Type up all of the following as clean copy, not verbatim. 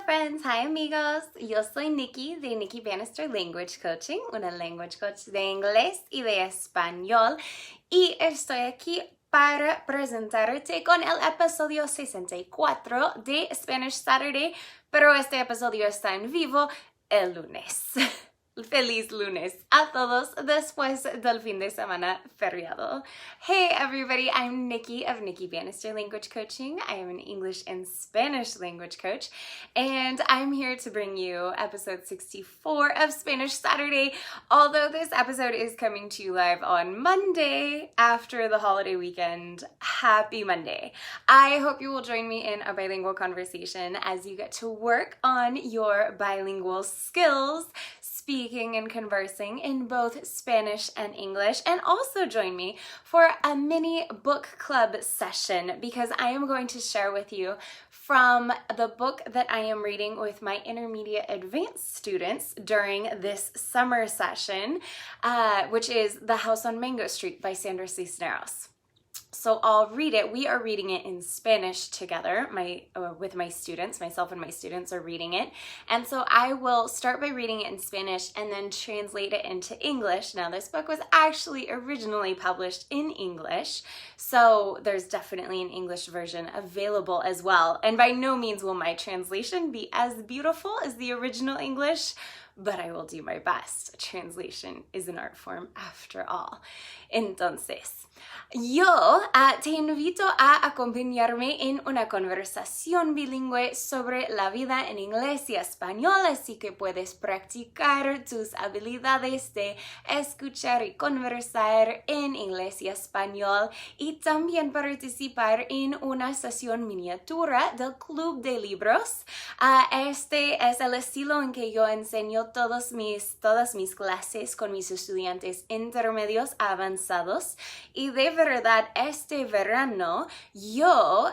friends, hi amigos, yo soy Nikki de Nikki Bannister Language Coaching, una language coach de inglés y de español, y estoy aquí para presentarte con el episodio 64 de Spanish Saturday, pero este episodio está en vivo el lunes. Feliz lunes a todos después del fin de semana feriado. Hey everybody, I'm Nikki of Nikki Bannister Language Coaching. I am an English and Spanish language coach, and I'm here to bring you episode 64 of Spanish Saturday, although this episode is coming to you live on Monday after the holiday weekend. Happy Monday. I hope you will join me in a bilingual conversation as you get to work on your bilingual skills, speaking and conversing in both Spanish and English, and also join me for a mini book club session because I am going to share with you from the book that I am reading with my intermediate advanced students during this summer session, which is The House on Mango Street by Sandra Cisneros. So I'll read it. We are reading it in Spanish together. With my students, myself and my students are reading it. And so I will start by reading it in Spanish and then translate it into English. Now, this book was actually originally published in English, so there's definitely an English version available as well. And by no means will my translation be as beautiful as the original English, but I will do my best. Translation is an art form after all. Entonces, yo te invito a acompañarme en una conversación bilingüe sobre la vida en inglés y español, así que puedes practicar tus habilidades de escuchar y conversar en inglés y español, y también participar en una sesión miniatura del club de libros. Este es el estilo en que yo enseño todas mis clases con mis estudiantes intermedios avanzados, y de verdad este verano yo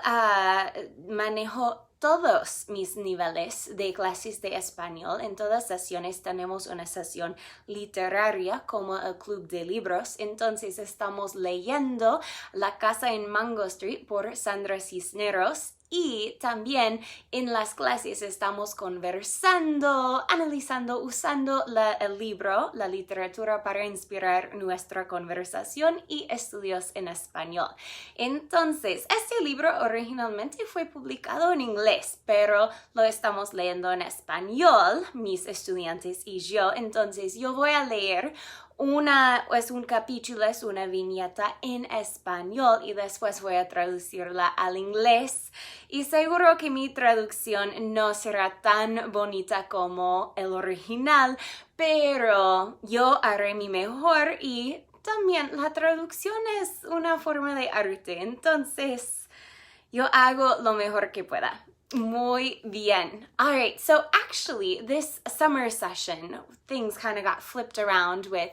manejo todos mis niveles de clases de español. En todas sesiones tenemos una sesión literaria como el Club de Libros. Entonces estamos leyendo La Casa en Mango Street por Sandra Cisneros. Y también en las clases estamos conversando, analizando, usando el libro, la literatura para inspirar nuestra conversación y estudios en español. Entonces, este libro originalmente fue publicado en inglés, pero lo estamos leyendo en español, mis estudiantes y yo. Entonces, yo voy a leer un capítulo, es una viñeta en español y después voy a traducirla al inglés. Y seguro que mi traducción no será tan bonita como el original, pero yo haré mi mejor, y también la traducción es una forma de arte. Entonces, yo hago lo mejor que pueda. Muy bien. All right, so actually this summer session, things kind of got flipped around with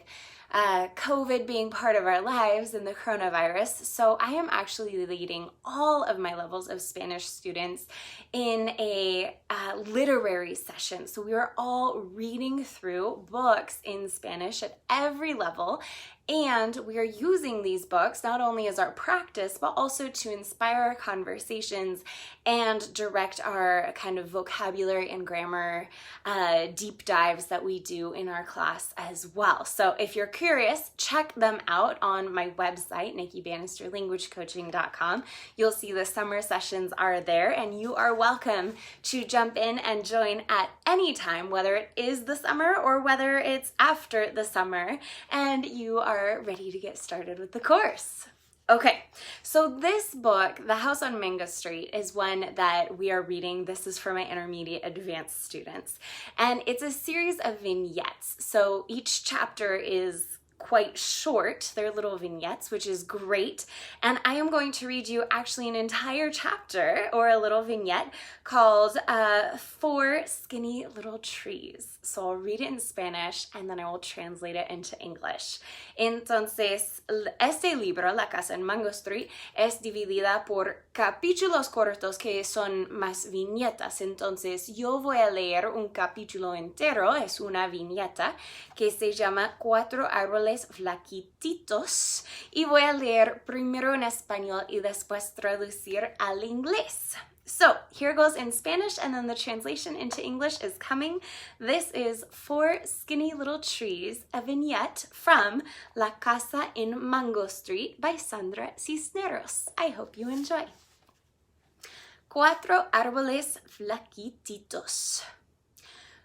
COVID being part of our lives and the coronavirus. So I am actually leading all of my levels of Spanish students in a literary session. So we are all reading through books in Spanish at every level. And we are using these books not only as our practice, but also to inspire our conversations and direct our kind of vocabulary and grammar deep dives that we do in our class as well. So if you're curious, check them out on my website, NikkiBannisterLanguageCoaching.com. You'll see the summer sessions are there, and you are welcome to jump in and join at any time, whether it is the summer or whether it's after the summer, and you are ready to get started with the course. Okay, so this book, The House on Mango Street, is one that we are reading. This is for my intermediate advanced students, and it's a series of vignettes. So each chapter is quite short. They're little vignettes, which is great. And I am going to read you actually an entire chapter, or a little vignette, called 4 Skinny Little Trees. So I'll read it in Spanish and then I will translate it into English. Entonces, este libro, La Casa en Mango Street, es dividida por capítulos cortos que son más viñetas. Entonces, yo voy a leer un capítulo entero, es una viñeta, que se llama 4 árboles flaquititos, y voy a leer primero en español y después traducir al inglés. So here goes in Spanish, and then the translation into English is coming. This is Four Skinny Little Trees, a vignette from La Casa in Mango Street by Sandra Cisneros. I hope you enjoy. Cuatro árboles flaquititos.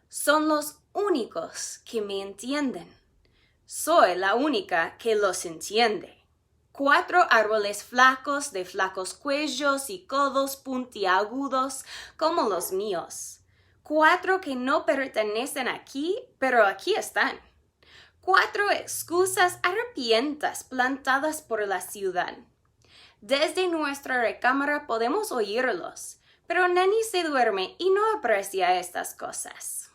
Son los únicos que me entienden. Soy la única que los entiende. Cuatro árboles flacos de flacos cuellos y codos puntiagudos como los míos. Cuatro que no pertenecen aquí, pero aquí están. Cuatro excusas harapientas plantadas por la ciudad. Desde nuestra recámara podemos oírlos, pero Nani se duerme y no aprecia estas cosas.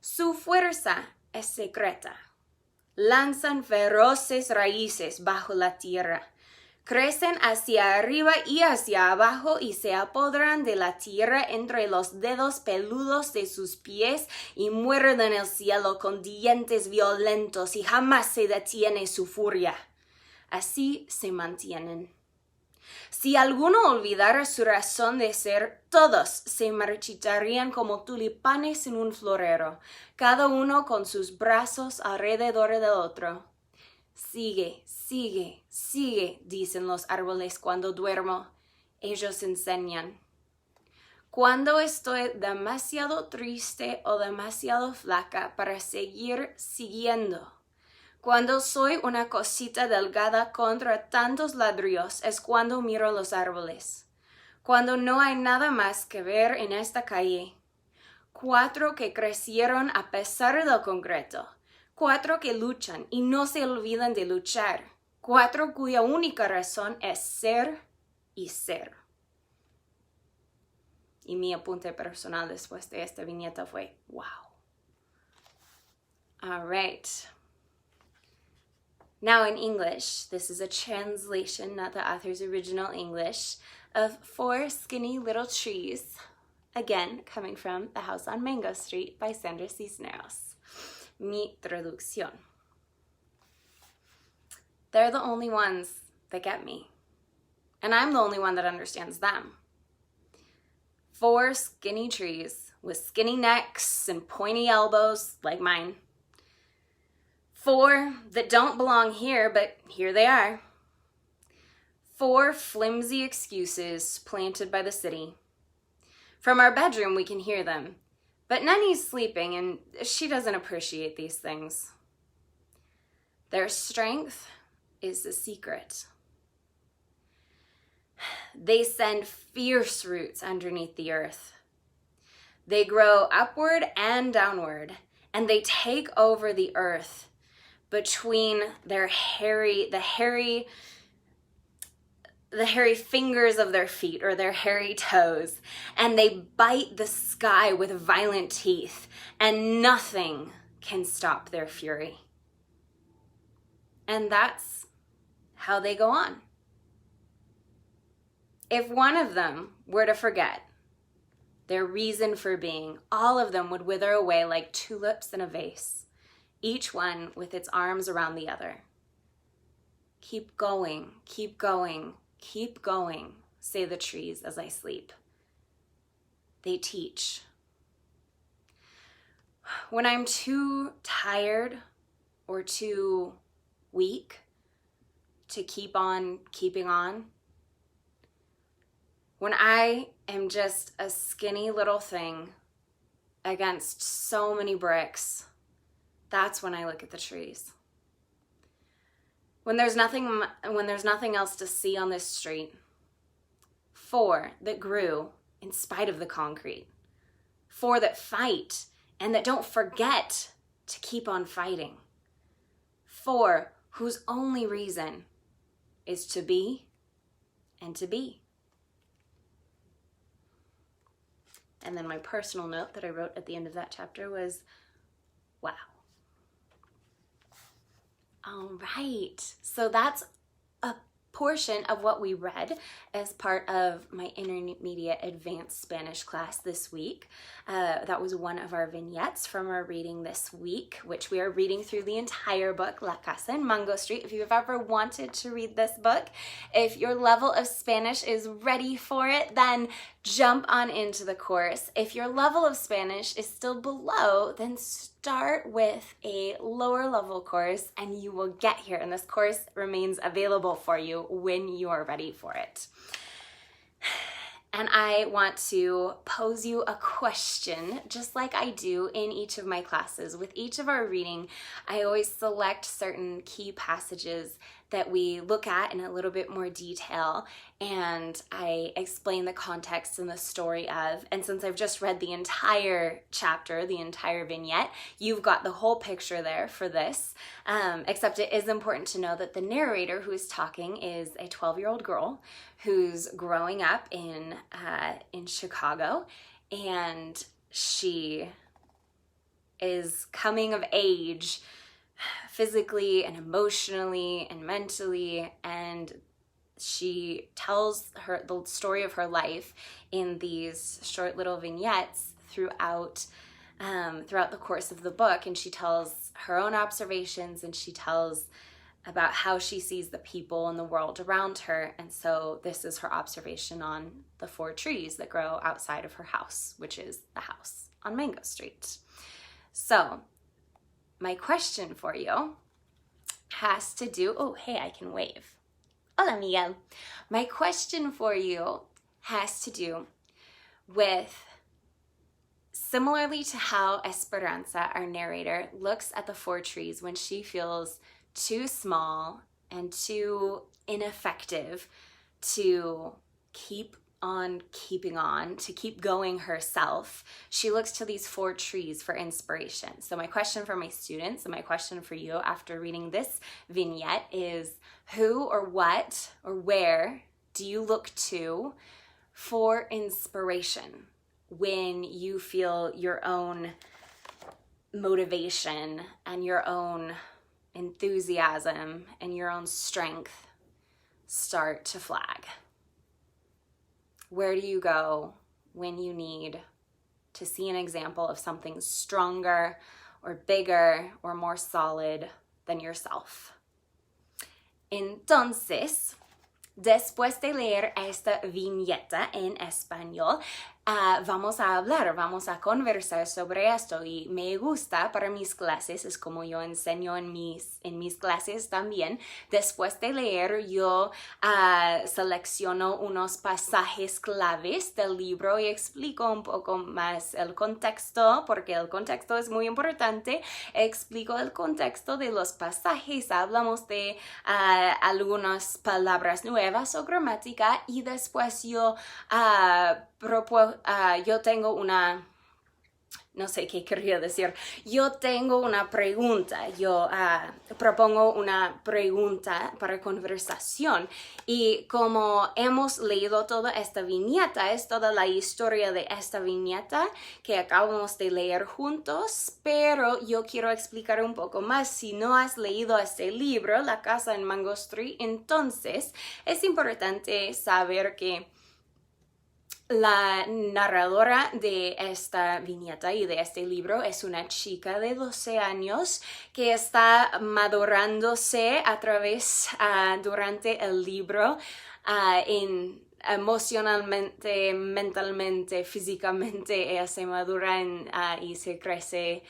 Su fuerza es secreta. Lanzan feroces raíces bajo la tierra. Crecen hacia arriba y hacia abajo y se apoderan de la tierra entre los dedos peludos de sus pies y muerden el cielo con dientes violentos y jamás se detiene su furia. Así se mantienen. Si alguno olvidara su razón de ser, todos se marchitarían como tulipanes en un florero, cada uno con sus brazos alrededor del otro. Sigue, sigue, sigue, dicen los árboles cuando duermo. Ellos enseñan. Cuando estoy demasiado triste o demasiado flaca para seguir siguiendo. Cuando soy una cosita delgada contra tantos ladrillos es cuando miro los árboles. Cuando no hay nada más que ver en esta calle. Cuatro que crecieron a pesar del concreto. Cuatro que luchan y no se olvidan de luchar. Cuatro cuya única razón es ser y ser. Y mi apunte personal después de esta viñeta fue, wow. All right. Now in English, this is a translation, not the author's original English, of Four Skinny Little Trees, again coming from The House on Mango Street by Sandra Cisneros. Mi traducción. They're the only ones that get me, and I'm the only one that understands them. Four skinny trees with skinny necks and pointy elbows like mine. Four that don't belong here, but here they are. Four flimsy excuses planted by the city. From our bedroom, we can hear them, but Nani's sleeping and she doesn't appreciate these things. Their strength is the secret. They send fierce roots underneath the earth. They grow upward and downward, and they take over the earth between the hairy fingers of their feet or their hairy toes, and they bite the sky with violent teeth, and nothing can stop their fury. And that's how they go on. If one of them were to forget their reason for being, all of them would wither away like tulips in a vase, each one with its arms around the other. Keep going, keep going, keep going, say the trees as I sleep. They teach. When I'm too tired or too weak to keep on keeping on, when I am just a skinny little thing against so many bricks, that's when I look at the trees. When there's nothing else to see on this street. Four that grew in spite of the concrete. Four that fight and that don't forget to keep on fighting. Four whose only reason is to be and to be. And then my personal note that I wrote at the end of that chapter was, wow. All right, so that's a portion of what we read as part of my intermediate advanced Spanish class this week. That was one of our vignettes from our reading this week, which we are reading through the entire book, La Casa in Mango Street. If you've ever wanted to read this book, if your level of Spanish is ready for it, then jump on into the course. If your level of Spanish is still below, then start with a lower level course and you will get here. And this course remains available for you when you are ready for it. And I want to pose you a question, just like I do in each of my classes. With each of our reading, I always select certain key passages that we look at in a little bit more detail, and I explain the context and the story of. And since I've just read the entire chapter, the entire vignette, you've got the whole picture there for this, except it is important to know that the narrator who is talking is a 12-year-old girl who's growing up in Chicago, and she is coming of age physically and emotionally and mentally, and she tells the story of her life in these short little vignettes throughout the course of the book. And she tells her own observations, and she tells about how she sees the people and the world around her. And so this is her observation on the 4 trees that grow outside of her house, which is the house on Mango Street. So my question for you has to do, oh, hey, I can wave. Hola, Miguel. My question for you has to do with, similarly to how Esperanza, our narrator, looks at the 4 trees when she feels too small and too ineffective to keep on keeping on, to keep going herself. She looks to these 4 trees for inspiration. So my question for my students and my question for you after reading this vignette is, who or what or where do you look to for inspiration when you feel your own motivation and your own enthusiasm and your own strength start to flag? Where do you go when you need to see an example of something stronger or bigger or more solid than yourself? Entonces, después de leer esta viñeta en español, vamos a hablar, vamos a conversar sobre esto, y me gusta para mis clases, es como yo enseño en mis clases también. Después de leer, yo selecciono unos pasajes claves del libro y explico un poco más el contexto, porque el contexto es muy importante. Explico el contexto de los pasajes, hablamos de algunas palabras nuevas o gramática, y después yo yo tengo una, no sé qué quería decir, yo tengo una pregunta, yo propongo una pregunta para conversación, y como hemos leído toda esta viñeta, es toda la historia de esta viñeta que acabamos de leer juntos, pero yo quiero explicar un poco más. Si no has leído este libro, La Casa en Mango Street, entonces es importante saber que la narradora de esta viñeta y de este libro es una chica de 12 años que está madurándose a través, durante el libro, emocionalmente, mentalmente, físicamente. Ella se madura y se crece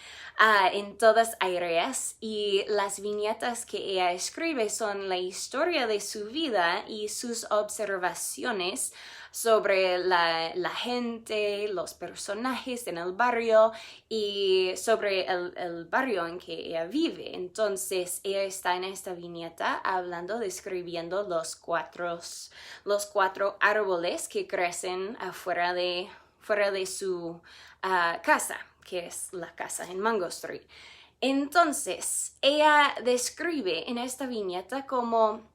en todas áreas, y las viñetas que ella escribe son la historia de su vida y sus observaciones sobre la gente, los personajes en el barrio y sobre el barrio en que ella vive. Entonces ella está en esta viñeta hablando, describiendo los cuatro árboles que crecen fuera de su casa, que es la casa en Mango Street. Entonces ella describe en esta viñeta como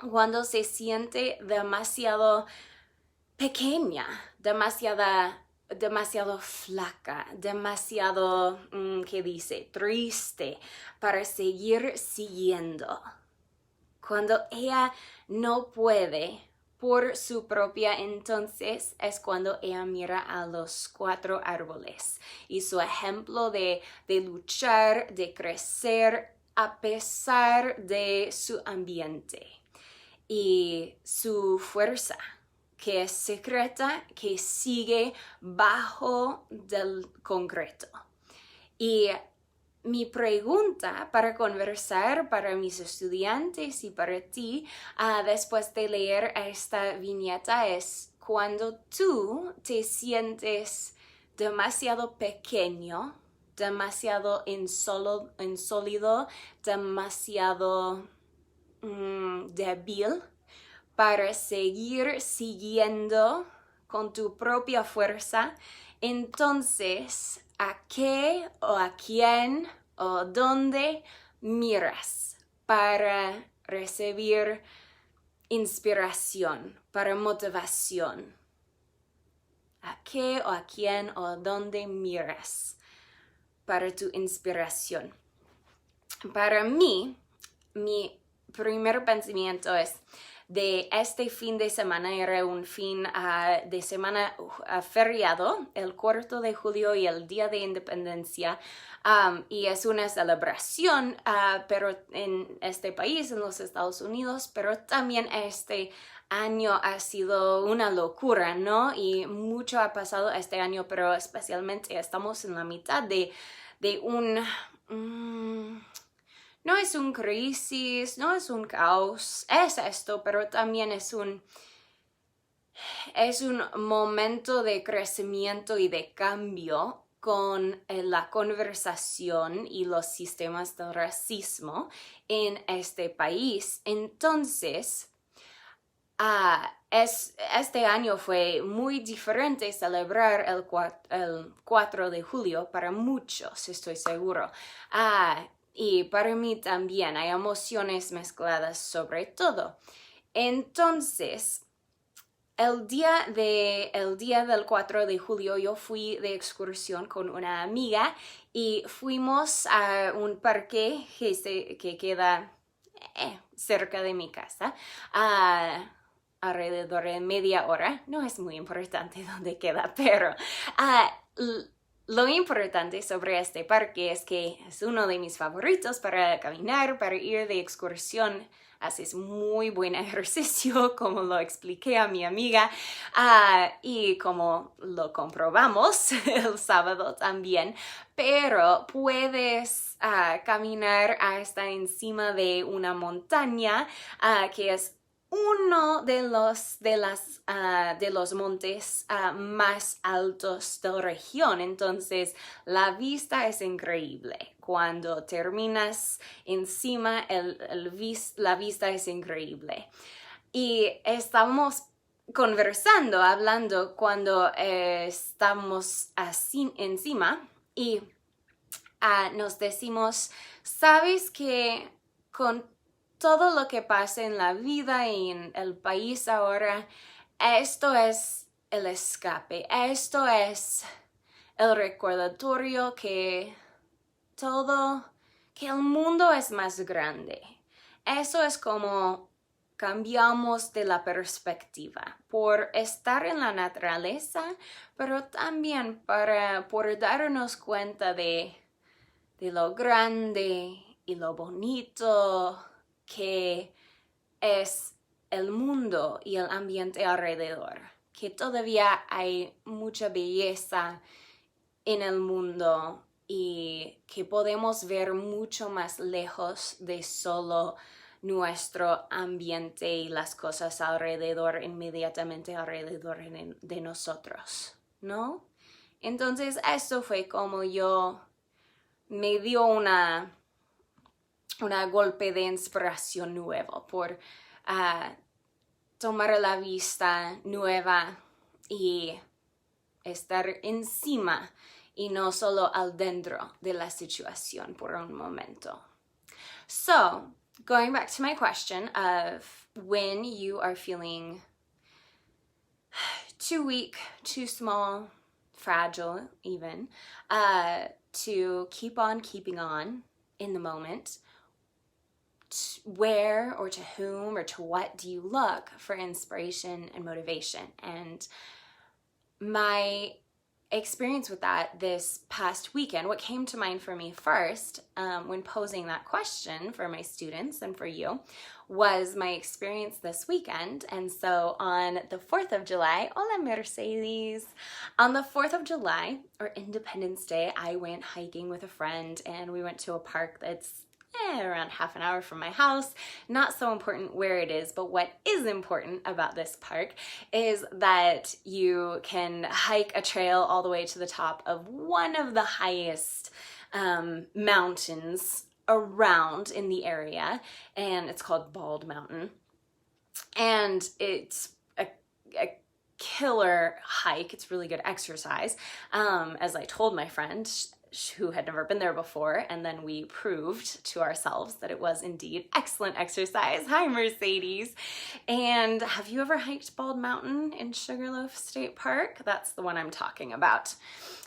cuando se siente demasiado pequeña, demasiado flaca, demasiado, ¿qué dice? Triste para seguir siguiendo Cuando ella no puede por su propia, entonces es cuando ella mira a los 4 árboles y su ejemplo de luchar, de crecer a pesar de su ambiente y su fuerza, que es secreta, que sigue bajo del concreto. Y mi pregunta para conversar para mis estudiantes y para ti después de leer esta viñeta es: cuando tú te sientes demasiado pequeño, demasiado insólido, demasiado débil para seguir siguiendo con tu propia fuerza, entonces, ¿a qué o a quién o dónde miras para recibir inspiración, para motivación? ¿A qué o a quién o dónde miras para tu inspiración? Para mí, mi primer pensamiento es: de este fin de semana era un fin de semana feriado, el 4 de julio y el Día de Independencia, y es una celebración, pero en este país, en los Estados Unidos, pero también este año ha sido una locura, ¿no? Y mucho ha pasado este año, pero especialmente estamos en la mitad de un... no es un crisis, no es un caos, es esto, pero también es un momento de crecimiento y de cambio con la conversación y los sistemas del racismo en este país. Entonces, este año fue muy diferente celebrar el 4 de julio para muchos, estoy seguro. Y para mí también hay emociones mezcladas sobre todo. Entonces, el día del 4 de julio yo fui de excursión con una amiga y fuimos a un parque que queda cerca de mi casa, alrededor de media hora. No es muy importante dónde queda, pero lo importante sobre este parque es que es uno de mis favoritos para caminar, para ir de excursión. Haces muy buen ejercicio, como lo expliqué a mi amiga, y como lo comprobamos el sábado también, pero puedes caminar hasta encima de una montaña que es uno de los montes más altos de la región. Entonces, la vista es increíble. Cuando terminas encima, la vista es increíble. Y estamos conversando, hablando cuando estamos así encima y nos decimos: ¿sabes que con todo lo que pasa en la vida y en el país ahora, esto es el escape, esto es el recordatorio que el mundo es más grande? Eso es como cambiamos de la perspectiva por estar en la naturaleza, pero también por darnos cuenta de lo grande y lo bonito que es el mundo y el ambiente alrededor, que todavía hay mucha belleza en el mundo y que podemos ver mucho más lejos de solo nuestro ambiente y las cosas alrededor, inmediatamente alrededor de nosotros, ¿no? Entonces, eso fue como me dio una golpe de inspiración nuevo por tomar la vista nueva y estar encima y no solo al dentro de la situación por un momento. So, going back to my question of when you are feeling too weak, too small, fragile even, to keep on keeping on in the moment, where or to whom or to what do you look for inspiration and motivation? And my experience with that this past weekend, what came to mind for me first when posing that question for my students and for you was my experience this weekend. And so on the 4th of July, Hola, Mercedes. On the 4th of July, or Independence Day, I went hiking with a friend, and we went to a park that's around half an hour from my house. Not so important where it is, but what is important about this park is that you can hike a trail all the way to the top of one of the highest mountains around in the area, and it's called Bald Mountain. And it's a killer hike. It's really good exercise. As I told my friend, who had never been there before, and then we proved to ourselves that it was indeed excellent exercise. Hi, Mercedes. And have you ever hiked Bald Mountain in Sugarloaf State Park? That's the one I'm talking about.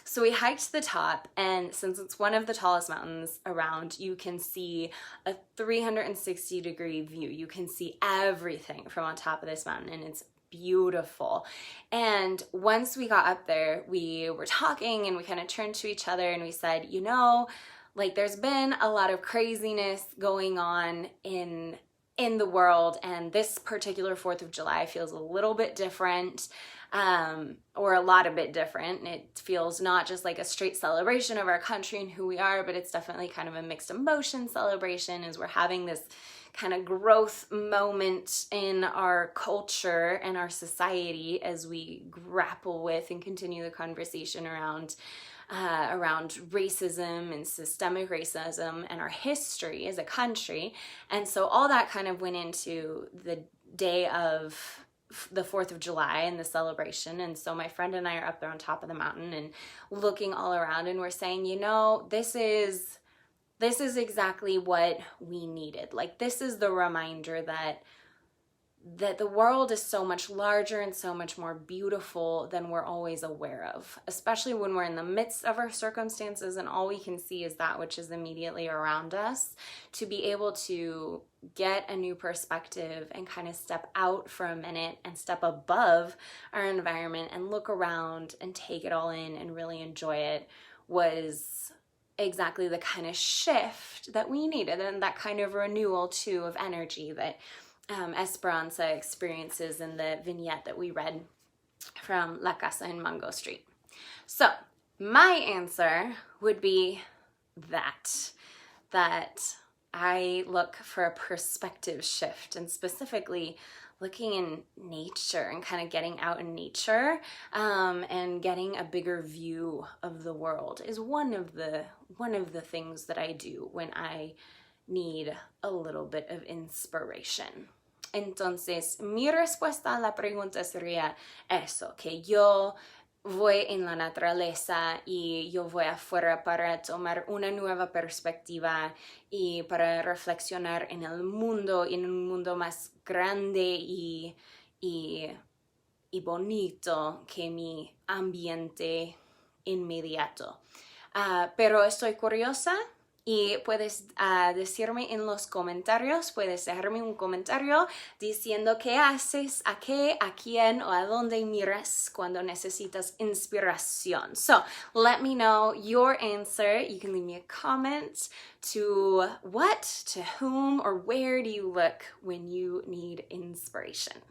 So we hiked to the top, and since it's one of the tallest mountains around, you can see a 360-degree view. You can see everything from on top of this mountain, and it's beautiful. And once we got up there, we were talking, and we kind of turned to each other and we said, you know, like, there's been a lot of craziness going on in the world, and this particular 4th of July feels a little bit different, or a lot a bit different. It feels not just like a straight celebration of our country and who we are, but it's definitely kind of a mixed emotion celebration, as we're having this kind of growth moment in our culture and our society as we grapple with and continue the conversation around racism and systemic racism and our history as a country. And so all that kind of went into the day of the 4th of July and the celebration. And so my friend and I are up there on top of the mountain and looking all around, and we're saying, you know, this is exactly what we needed. Like, this is the reminder that the world is so much larger and so much more beautiful than we're always aware of, especially when we're in the midst of our circumstances and all we can see is that which is immediately around us. To be able to get a new perspective and kind of step out for a minute and step above our environment and look around and take it all in and really enjoy it was exactly the kind of shift that we needed, and that kind of renewal too of energy that Esperanza experiences in the vignette that we read from La Casa in Mango Street. So my answer would be that I look for a perspective shift, and specifically looking in nature and kind of getting out in nature and getting a bigger view of the world is one of the things that I do when I need a little bit of inspiration. Entonces, mi respuesta a la pregunta sería eso, que yo voy en la naturaleza y yo voy afuera para tomar una nueva perspectiva y para reflexionar en el mundo, en un mundo más grande y bonito que mi ambiente inmediato. Pero estoy curiosa. Y puedes decirme en los comentarios, puedes dejarme un comentario diciendo qué haces, a qué, a quién o a dónde miras cuando necesitas inspiración. So let me know your answer. You can leave me a comment to what, to whom, or where do you look when you need inspiration.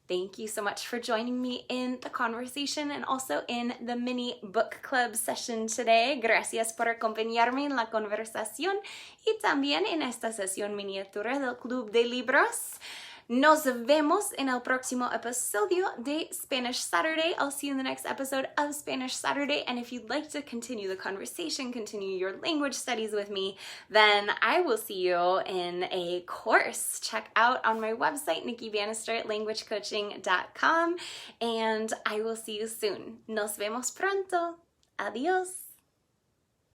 Thank you so much for joining me in the conversation and also in the mini book club session today. Gracias por acompañarme en la conversación y también en esta sesión miniatura del Club de Libros. Nos vemos en el próximo episodio de Spanish Saturday. I'll see you in the next episode of Spanish Saturday. And if you'd like to continue the conversation, continue your language studies with me, then I will see you in a course. Check out on my website, Nikki Bannister Language Coaching.com. And I will see you soon. Nos vemos pronto. Adios.